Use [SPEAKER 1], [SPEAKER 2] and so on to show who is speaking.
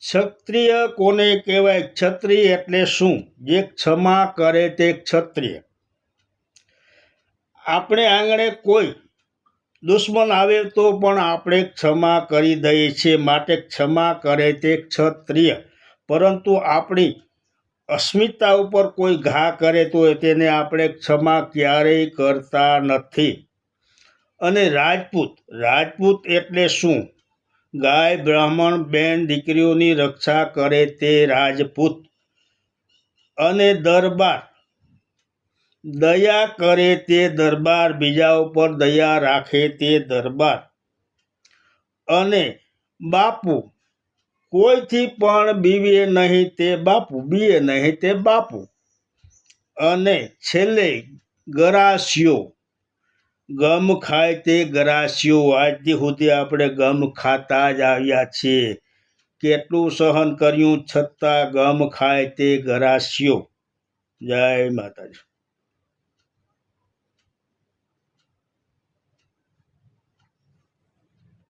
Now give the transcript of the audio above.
[SPEAKER 1] ક્ષત્રિય કોને કહેવાય? ક્ષત્રિય એટલે શું? જે ક્ષમા કરે તે ક્ષત્રિય. આપણે આંગણે કોઈ દુશ્મન આવે તો પણ આપણે ક્ષમા કરી દઈએ છીએ, માટે ક્ષમા કરે તે ક્ષત્રિય. પરંતુ આપણી અસ્મિતા ઉપર કોઈ ઘા કરે તો તેને આપણે ક્ષમા ક્યારેય કરતા નથી. અને રાજપૂત એટલે શું? ગાય, બ્રાહ્મણ, બેન, દીકરીઓની રક્ષા કરે તે રાજપૂત. અને દયા કરે તે દરબાર, બીજા ઉપર દયા રાખે તે દરબાર. અને બાપુ, કોઈથી પણ બીવે નહીં તે બાપુ. અને છેલ્લે ગરાસિયો, ગમ ખાય તે ગરાસિયો. આજથી સુધી આપણે ગમ ખાતા જ આવ્યા છીએ. કેટલું સહન કર્યું છતાં ગમ ખાય તે ગરાસિયો. જય માતાજી.